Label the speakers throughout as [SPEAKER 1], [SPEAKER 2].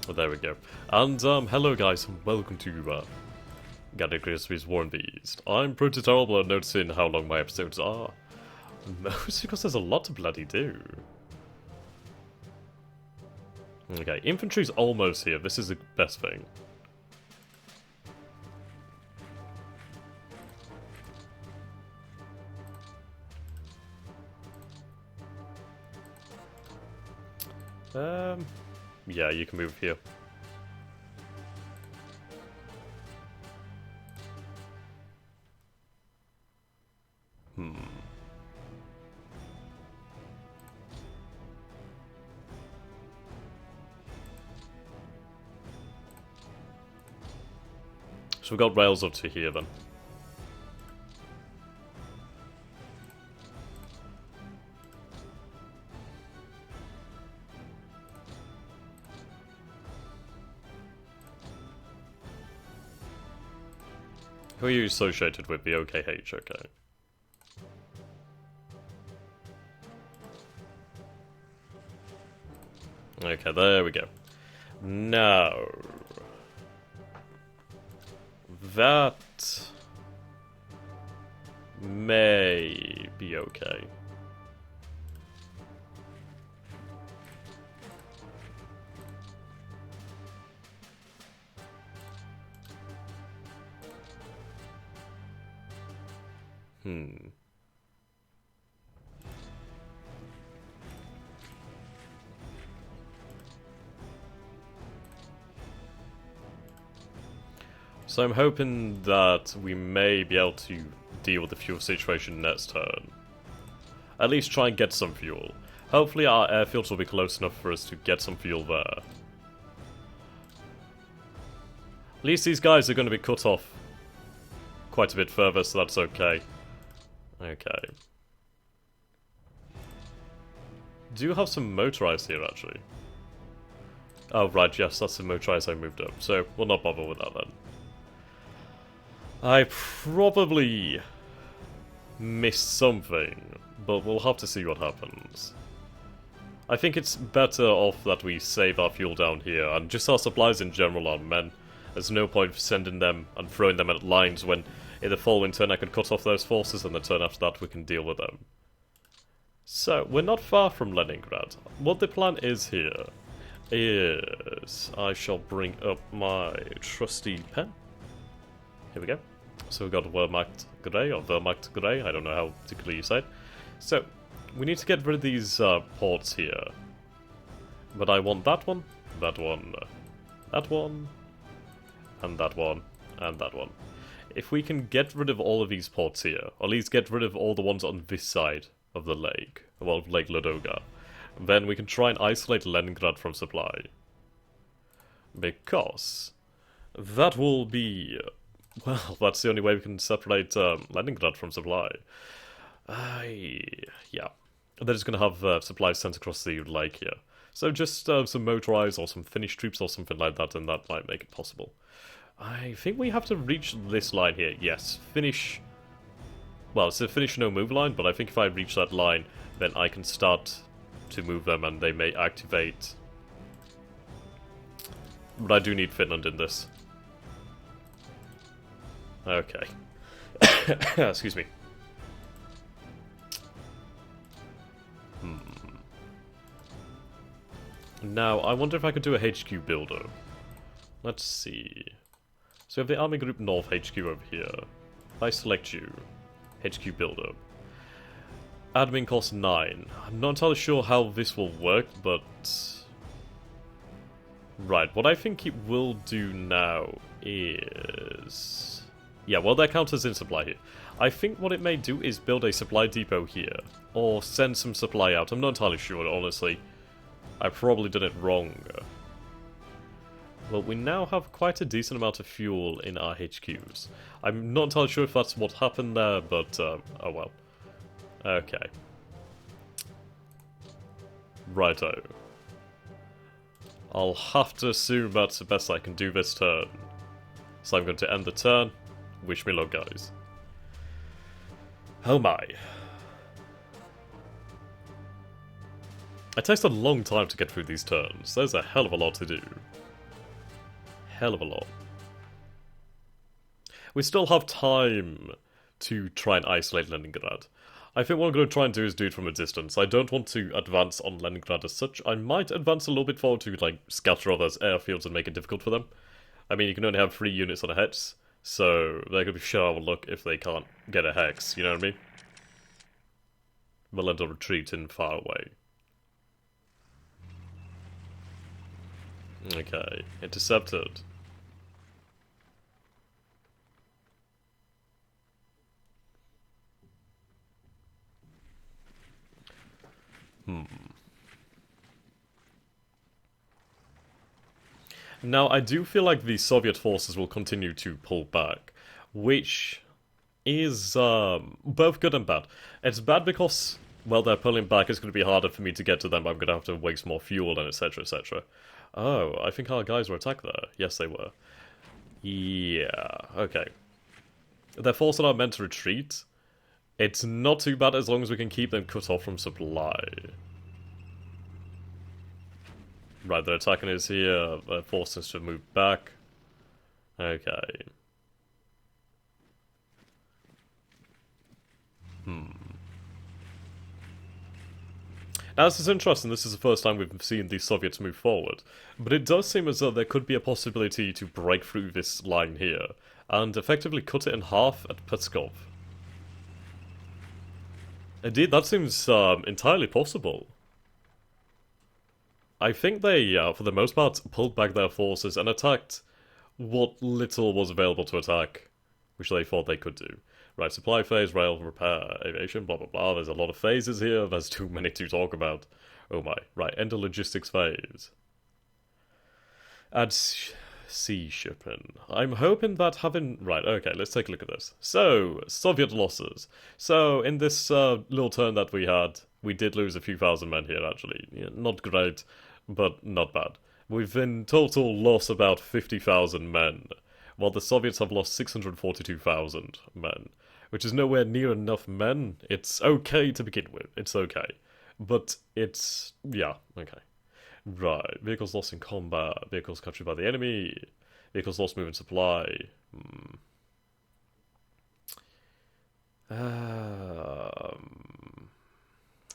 [SPEAKER 1] Well, there we go. And, hello guys, and welcome to, Grigsby's War and Beast. I'm pretty terrible at noticing how long my episodes are. Mostly because there's a lot to bloody do. Okay, infantry's almost here. This is the best thing. Yeah, you can move here. So we've got rails up to here then. Who are you associated with? The OKH, okay. Okay, there we go. Now... that... may be okay. So I'm hoping that we may be able to deal with the fuel situation next turn. At least try and get some fuel. Hopefully our airfields will be close enough for us to get some fuel there. At least these guys are going to be cut off quite a bit further, so that's okay. Okay. Do you have some motorized here, actually? Oh, right, yes, that's the motorized I moved up, so we'll not bother with that then. I probably missed something, but we'll have to see what happens. I think it's better off that we save our fuel down here, and just our supplies in general are men. There's no point sending them and throwing them at lines when in the following turn I could cut off those forces, and the turn after that we can deal with them. So, we're not far from Leningrad. What the plan is here is... I shall bring up my trusty pen. Here we go. So we've got Wehrmacht Grey, or Wehrmacht Grey, I don't know how particularly you say it. So, we need to get rid of these ports here. But I want that one, that one, that one, and that one, and that one. If we can get rid of all of these ports here, or at least get rid of all the ones on this side of the lake, well, Lake Ladoga, then we can try and isolate Leningrad from supply. Because that will be... well, that's the only way we can separate Leningrad from supply. Yeah. They're just going to have supplies sent across the lake here. So just some motorized or some Finnish troops or something like that, and that might make it possible. I think we have to reach this line here. Yes, Finnish... well, it's a Finnish no-move line, but I think if I reach that line, then I can start to move them and they may activate. But I do need Finland in this. Okay. Excuse me. Now, I wonder if I could do a HQ builder. Let's see. So we have the Army Group North HQ over here. If I select you, HQ builder. Admin cost 9. I'm not entirely sure how this will work, but... right, what I think it will do now is... yeah, well, that counts as in supply here. I think what it may do is build a supply depot here, or send some supply out. I'm not entirely sure, honestly. I've probably done it wrong. Well, we now have quite a decent amount of fuel in our HQs. I'm not entirely sure if that's what happened there, but, oh well. Okay. Righto. I'll have to assume that's the best I can do this turn. So I'm going to end the turn. Wish me luck, guys. Oh my. It takes a long time to get through these turns. There's a hell of a lot to do. hell of a lot. We still have time to try and isolate Leningrad. I think what I'm going to try and do is do it from a distance. I don't want to advance on Leningrad as such. I might advance a little bit forward to, like, scatter all those airfields and make it difficult for them. I mean, you can only have 3 units on a hex, so they're going to be shit out of luck if they can't get a hex, you know what I mean? We'll end up retreating far away. Okay, intercepted. Now, I do feel like the Soviet forces will continue to pull back, which is both good and bad. It's bad because, well, they're pulling back, it's going to be harder for me to get to them, I'm going to have to waste more fuel and etc, etc. Oh, I think our guys were attacked there. Yes, they were. Yeah, okay. They're forcing our men to retreat. It's not too bad as long as we can keep them cut off from supply. Right, they're attacking us here. They're forcing us to move back. Okay. Now, this is interesting. This is the first time we've seen the Soviets move forward. But it does seem as though there could be a possibility to break through this line here and effectively cut it in half at Pskov. Indeed, that seems entirely possible. I think they, for the most part, pulled back their forces and attacked what little was available to attack, which they thought they could do. Right, supply phase, rail, repair, aviation, blah blah blah. There's a lot of phases here, there's too many to talk about. Oh my. Right, enter logistics phase. Add sea shipping. I'm hoping that having... Right, okay, let's take a look at this. So, Soviet losses. So, in this little turn that we had, we did lose a few thousand men here, actually. Yeah, not great, but not bad. We've in total lost about 50,000 men, while the Soviets have lost 642,000 men, which is nowhere near enough men. It's okay to begin with, it's okay. But it's... yeah, okay. Right, vehicles lost in combat, vehicles captured by the enemy, vehicles lost moving supply.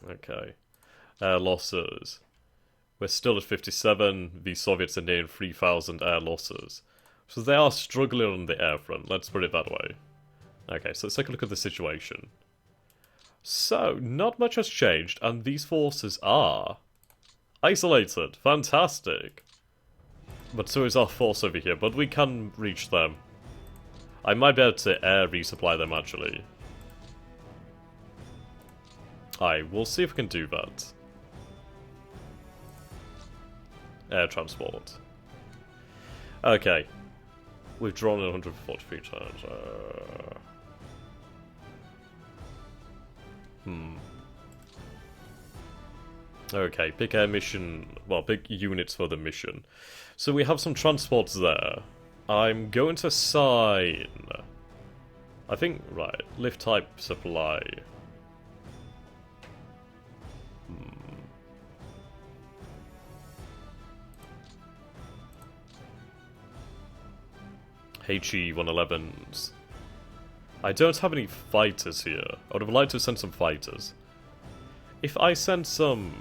[SPEAKER 1] Okay. Air losses. We're still at 57, the Soviets are nearing 3,000 air losses. So they are struggling on the air front, let's put it that way. Okay, so let's take a look at the situation. So, not much has changed, and these forces are... isolated. Fantastic. But so is our force over here, but we can reach them. I might be able to air resupply them, actually. We'll see if we can do that. Air transport. Okay. We've drawn 143 times. Okay, pick air mission, well, pick units for the mission. So we have some transports there. I'm going to assign... I think, right, lift type supply. HE-111s. I don't have any fighters here. I would have liked to send some fighters. If I send some...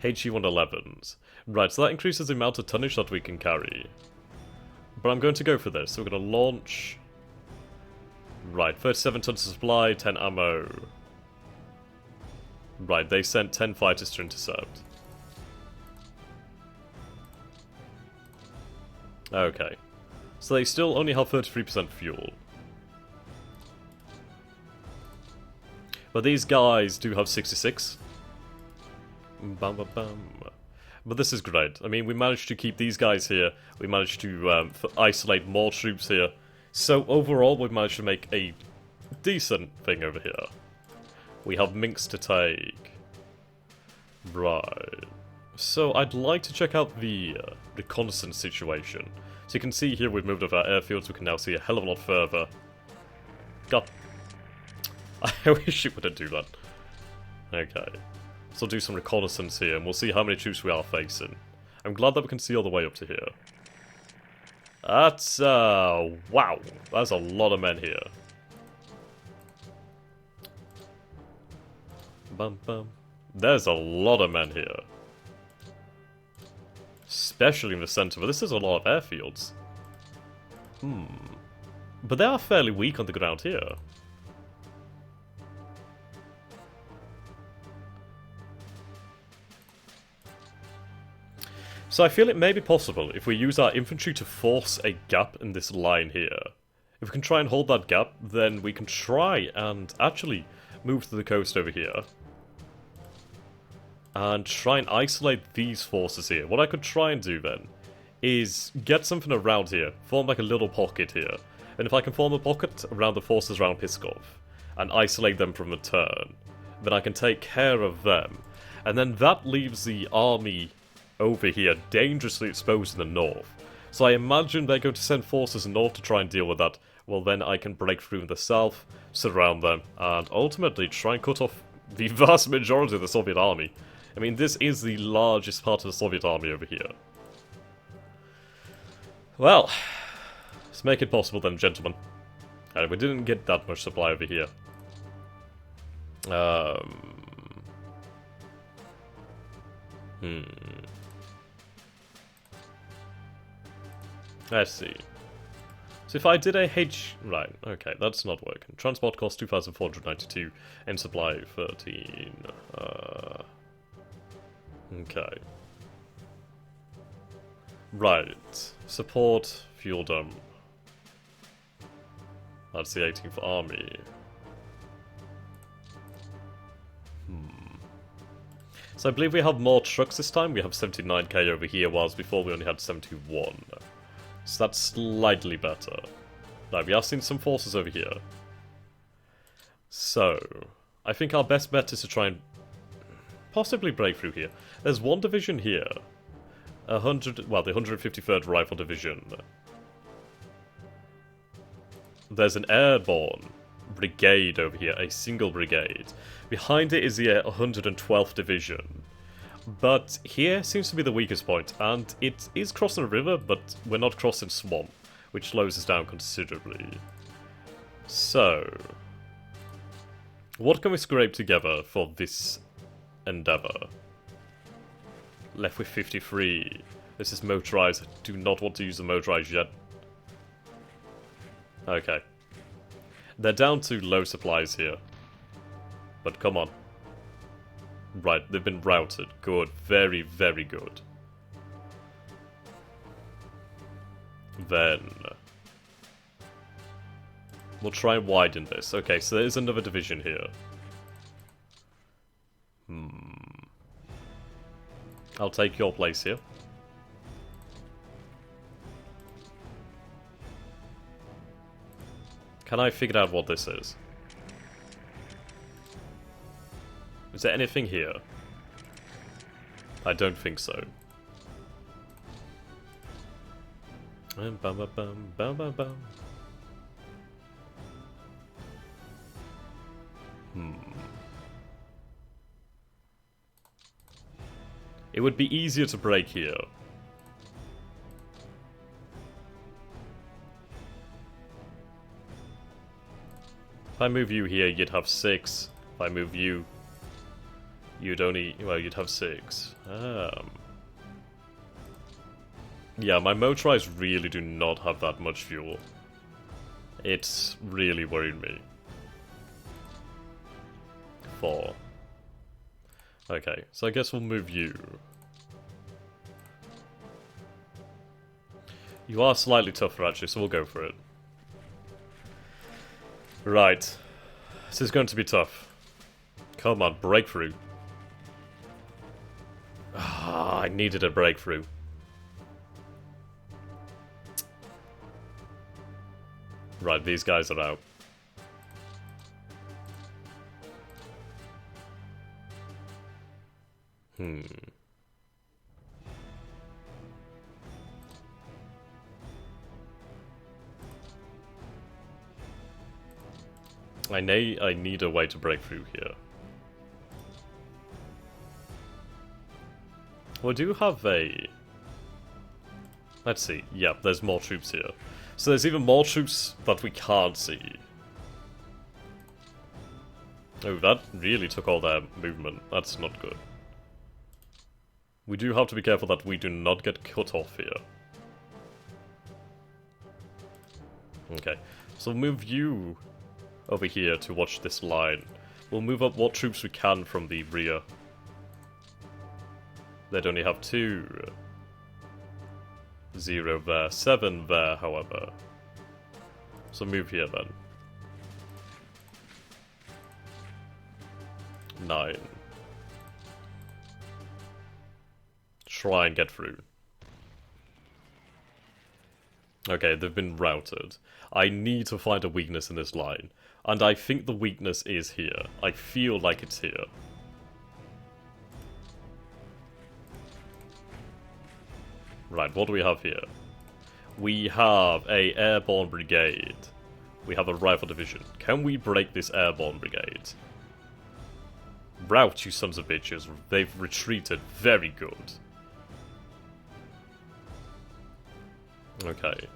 [SPEAKER 1] HE-111s. Right, so that increases the amount of tonnage that we can carry. But I'm going to go for this. So we're going to launch... Right, 37 tons of supply, 10 ammo. Right, they sent 10 fighters to intercept. Okay. So they still only have 33% fuel. But these guys do have 66. Bam, bam, bam. But this is great. I mean, we managed to keep these guys here. We managed to isolate more troops here. So overall, we've managed to make a decent thing over here. We have Minsk to take. Right. So I'd like to check out the reconnaissance situation. So you can see here we've moved over our airfields. We can now see a hell of a lot further. God. I wish it wouldn't do that. Okay. So do some reconnaissance here, and we'll see how many troops we are facing. I'm glad that we can see all the way up to here. That's, wow. That's a lot of men here. Bum bum. There's a lot of men here. Especially in the center, but this is a lot of airfields. But they are fairly weak on the ground here. So I feel it may be possible if we use our infantry to force a gap in this line here. If we can try and hold that gap, then we can try and actually move to the coast over here. And try and isolate these forces here. What I could try and do then is get something around here, form like a little pocket here. And if I can form a pocket around the forces around Pskov and isolate them from a turn, then I can take care of them. And then that leaves the army over here dangerously exposed in the north. So I imagine they're going to send forces north to try and deal with that. Well, then I can break through in the south, surround them, and ultimately try and cut off the vast majority of the Soviet army. I mean, this is the largest part of the Soviet army over here. Well, let's make it possible then, gentlemen. And we didn't get that much supply over here. Let's see. So if I did a H... Right, okay, that's not working. Transport cost 2,492, and supply 13. Okay. Right. Support, fuel dump. That's the 18th Army. So I believe we have more trucks this time. We have 79k over here, whilst before we only had 71. So that's slightly better. Now, we have seen some forces over here. So, I think our best bet is to try and possibly break through here. There's one division here. The 153rd Rifle Division. There's an airborne brigade over here, a single brigade. Behind it is the 112th Division. But here seems to be the weakest point, and it is crossing a river, but we're not crossing swamp, which slows us down considerably. So, what can we scrape together for this endeavour? Left with 53. This is motorised. I do not want to use the motorised yet. Okay. They're down to low supplies here. But come on. Right, they've been routed. Good. Very, very good. Then we'll try and widen this. Okay, so there's another division here. I'll take your place here. Can I figure out what this is? Is there anything here? I don't think so. Bum, bum, bum, bum, bum, bum. It would be easier to break here. If I move you here, you'd have 6. If I move you, you'd only... well, you'd have 6. Yeah, my motorized really do not have that much fuel. It's really worried me. 4. Okay, so I guess we'll move you. You are slightly tougher actually, so we'll go for it. Right. This is going to be tough. Come on, breakthrough. Ah, I needed a breakthrough. Right, these guys are out. I need a way to break through here. We do have a Let's see. Yeah, there's more troops here. So there's even more troops that we can't see. Oh, that really took all their movement. That's not good. We do have to be careful that we do not get cut off here. Okay, so we'll move you over here to watch this line. We'll move up what troops we can from the rear. They'd only have 2. 0 there, 7 there, however. So move here then. 9. Try and get through. Okay, they've been routed. I need to find a weakness in this line. And I think the weakness is here. I feel like it's here. Right, what do we have here? We have a airborne brigade. We have a rifle division. Can we break this airborne brigade? Rout, you sons of bitches. They've retreated. Very good. Okay.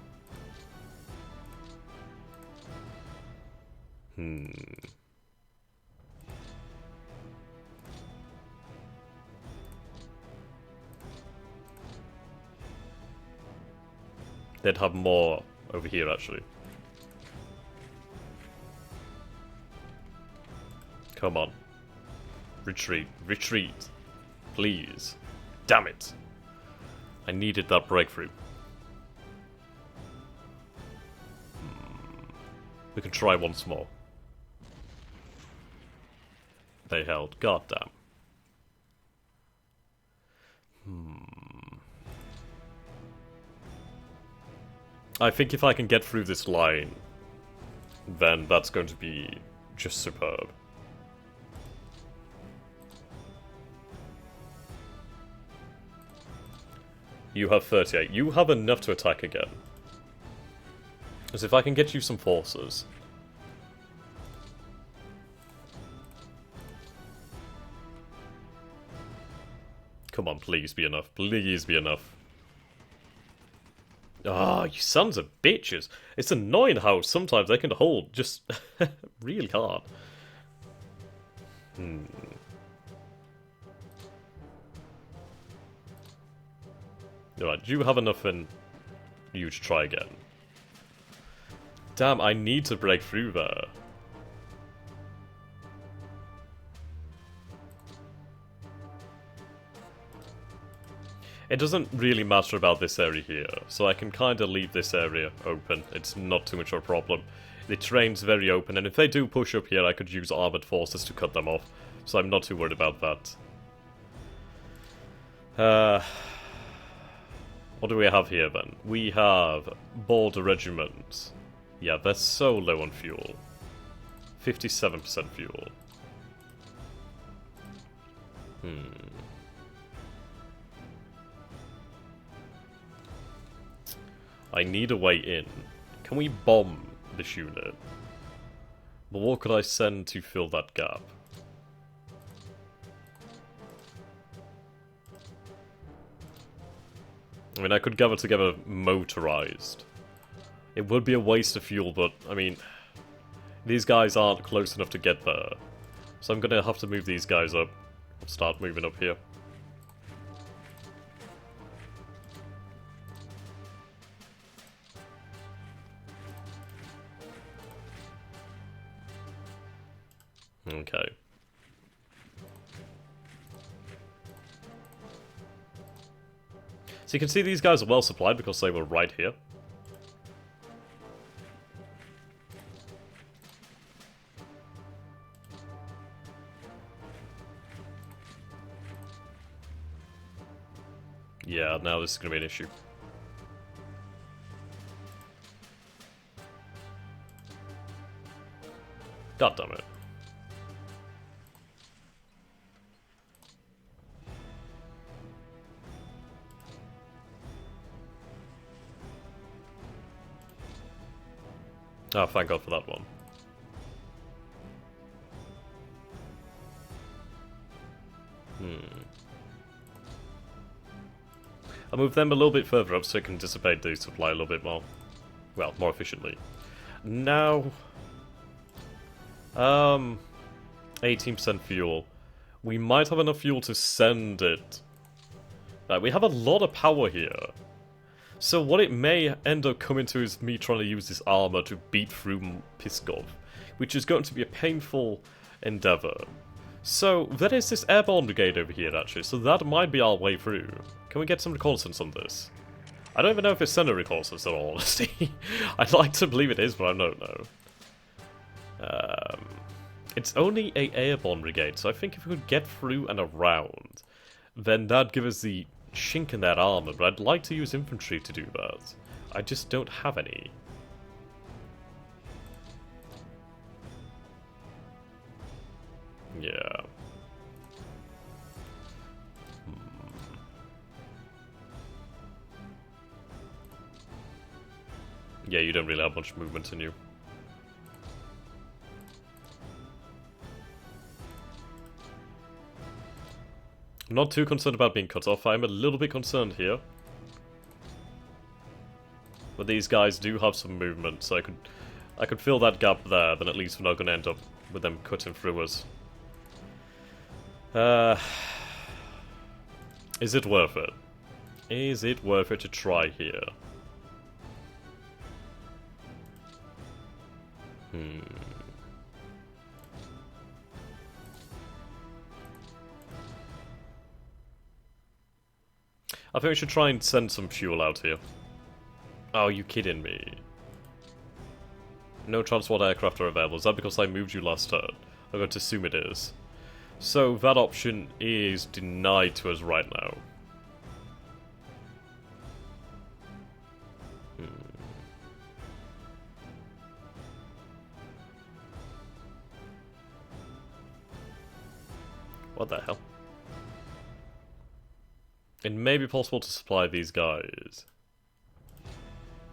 [SPEAKER 1] They'd have more over here, actually. Come on. Retreat. Retreat. Please. Damn it. I needed that breakthrough. We can try once more. They held. Goddamn. I think if I can get through this line, then that's going to be just superb. You have 38. You have enough to attack again. Because if I can get you some forces... Come on, please be enough. Please be enough. Ah, you sons of bitches. It's annoying how sometimes they can hold just really hard. Alright, do you have enough in you to try again? Damn, I need to break through there. It doesn't really matter about this area here, so I can kind of leave this area open. It's not too much of a problem. The terrain's very open, and if they do push up here, I could use armored forces to cut them off, so I'm not too worried about that. What do we have here, then? We have Border Regiment. Yeah, they're so low on fuel. 57% fuel. I need a way in. Can we bomb this unit? But what could I send to fill that gap? I mean, I could gather together motorized. It would be a waste of fuel, but, I mean, these guys aren't close enough to get there. So I'm gonna have to move these guys up. Start moving up here. Okay. So you can see these guys are well supplied because they were right here. Yeah, now this is going to be an issue. God damn it. Oh, thank God for that one. I'll move them a little bit further up so it can dissipate the supply a little bit more. Well, more efficiently. Now... 18% fuel. We might have enough fuel to send it. Right, we have a lot of power here. So what it may end up coming to is me trying to use this armor to beat through Pskov, which is going to be a painful endeavor. So there is this airborne brigade over here actually, so that might be our way through. Can we get some reconnaissance on this? I don't even know if it's center reconnaissance in all honesty. I'd like to believe it is, but I don't know. It's only a airborne brigade, so I think if we could get through and around, then that'd give us the chink in that armor, but I'd like to use infantry to do that. I just don't have any. Yeah. Yeah, you don't really have much movement in you. I'm not too concerned about being cut off. I'm a little bit concerned here. But these guys do have some movement, so I could fill that gap there, then at least we're not going to end up with them cutting through us. Is it worth it? Is it worth it to try here? I think we should try and send some fuel out here. Oh, you kidding me? No transport aircraft are available. Is that because I moved you last turn? I'm going to assume it is. So that option is denied to us right now. What the hell? It may be possible to supply these guys.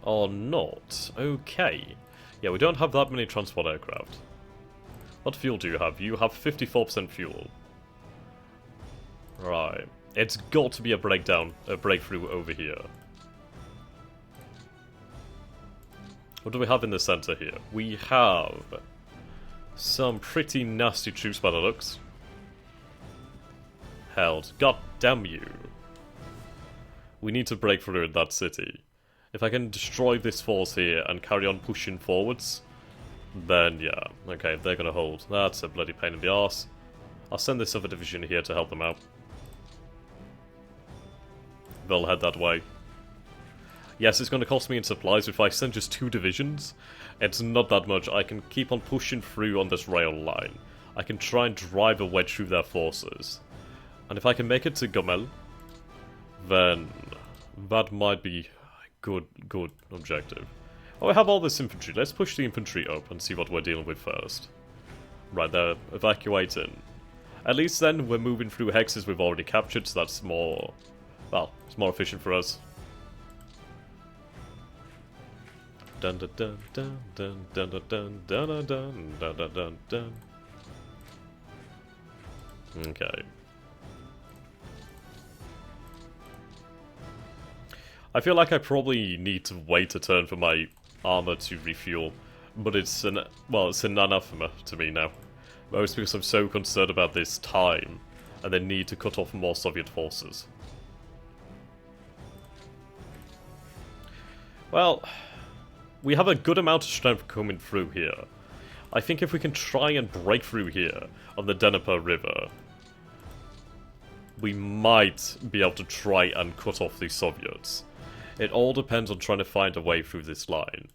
[SPEAKER 1] Or not. Okay. Yeah, we don't have that many transport aircraft. What fuel do you have? You have 54% fuel. Right. It's got to be a breakthrough over here. What do we have in the center here? We have some pretty nasty troops by the looks. Held. God damn you. We need to break through in that city. If I can destroy this force here and carry on pushing forwards, then yeah. Okay, they're gonna hold. That's a bloody pain in the arse. I'll send this other division here to help them out. They'll head that way. Yes, it's gonna cost me in supplies. If I send just 2 divisions, it's not that much. I can keep on pushing through on this rail line. I can try and drive a wedge through their forces. And if I can make it to Gomel, then that might be a good objective. Oh, we have all this infantry. Let's push the infantry up and see what we're dealing with first. Right, they're evacuating. At least then we're moving through hexes we've already captured, so that's more... well, it's more efficient for us. Dun dun dun dun dun dun dun dun dun dun dun dun dun dun. Okay. I feel like I probably need to wait a turn for my armor to refuel, but it's an anathema to me now. Mostly because I'm so concerned about this time, and the need to cut off more Soviet forces. Well, we have a good amount of strength coming through here. I think if we can try and break through here on the Dnieper River, we might be able to try and cut off the Soviets. It all depends on trying to find a way through this line.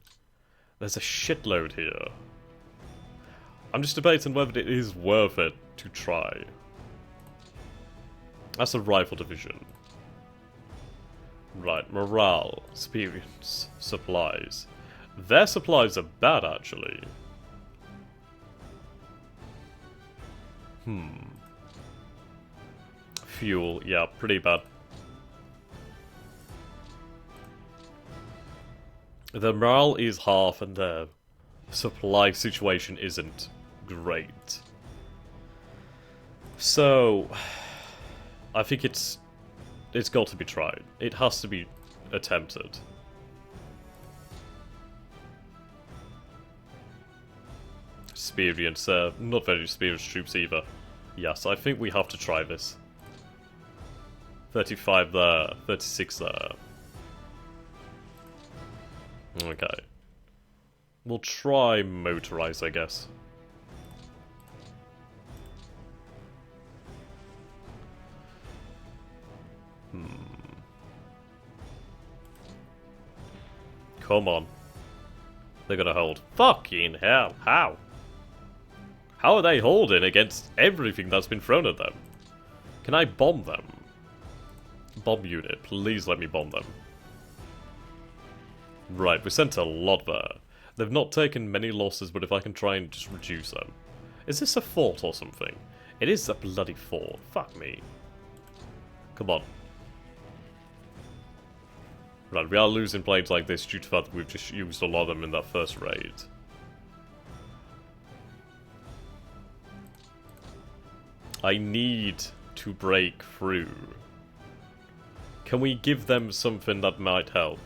[SPEAKER 1] There's a shitload here. I'm just debating whether it is worth it to try. That's a rifle division. Right, morale, experience, supplies. Their supplies are bad, actually. Fuel, yeah, pretty bad. The morale is half and the supply situation isn't great. So, I think it's It's got to be tried. It has to be attempted. Experienced, not very experienced troops either. Yes, I think we have to try this. 35 there, 36 there. Okay. We'll try motorized, I guess. Come on. They're gonna hold. Fucking hell, how? How are they holding against everything that's been thrown at them? Can I bomb them? Bomb unit, please let me bomb them. Right, we sent a lot there. They've not taken many losses, but if I can try and just reduce them. Is this a fort or something? It is a bloody fort. Fuck me. Come on. Right, we are losing planes like this due to the fact that we've just used a lot of them in that first raid. I need to break through. Can we give them something that might help?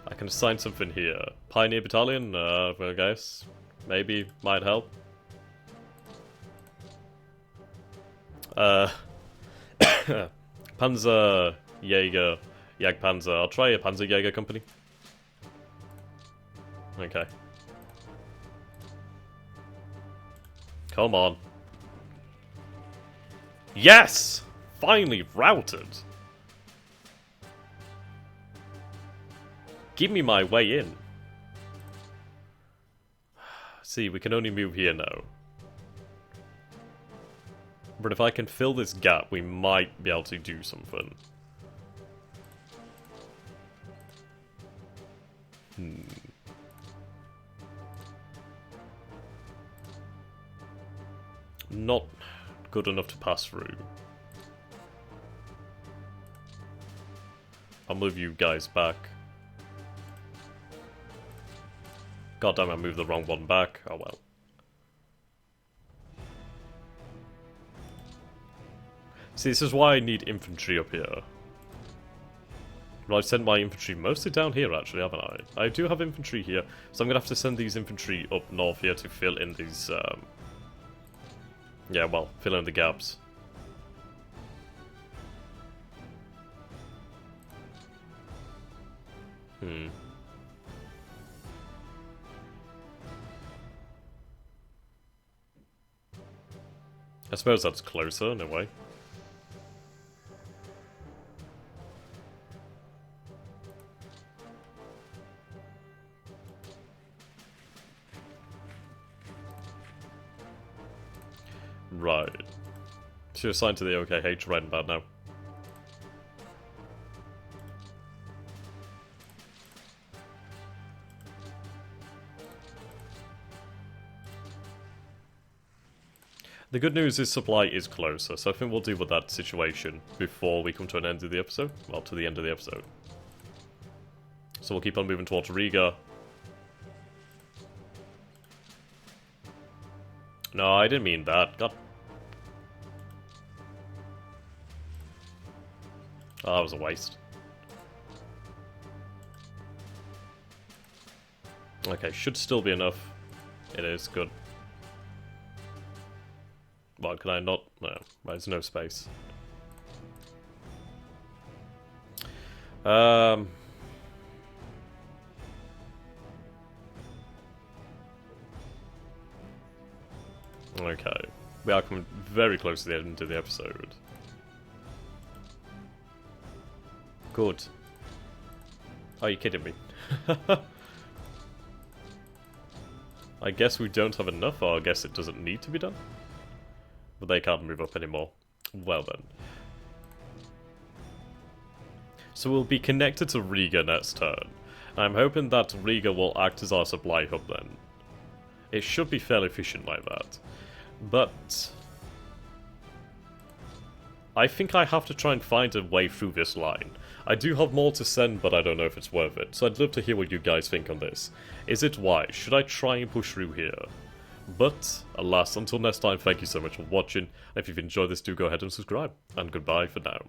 [SPEAKER 1] I can assign something here. Pioneer Battalion, I guess. Maybe might help. Panzer Jaeger. Jagdpanzer. I'll try a Panzer Jaeger company. Okay. Come on. Yes! Finally routed! Give me my way in. See, we can only move here now. But if I can fill this gap, we might be able to do something. Not good enough to pass through. I'll move you guys back. God damn, I moved the wrong one back. Oh well. See, this is why I need infantry up here. Well, I've sent my infantry mostly down here, actually, haven't I? I do have infantry here, so I'm going to have to send these infantry up north here to fill in these, yeah, well, fill in the gaps. I suppose that's closer, in a way. Right. So you're assigned to the OKH right about now. The good news is supply is closer, so I think we'll deal with that situation before we come to an end of the episode. Well, to the end of the episode. So we'll keep on moving towards Riga. No, I didn't mean that. God. Oh, that was a waste. Okay, should still be enough. It is, good. Well, can I not? No, there's no space. Okay. We are coming very close to the end of the episode. Good. Are you kidding me? I guess we don't have enough, or I guess it doesn't need to be done. But they can't move up anymore. Well then. So we'll be connected to Riga next turn. I'm hoping that Riga will act as our supply hub then. It should be fairly efficient like that. But I think I have to try and find a way through this line. I do have more to send, but I don't know if it's worth it. So I'd love to hear what you guys think on this. Is it wise? Should I try and push through here? But, alas, until next time, thank you so much for watching. If you've enjoyed this, do go ahead and subscribe. And goodbye for now.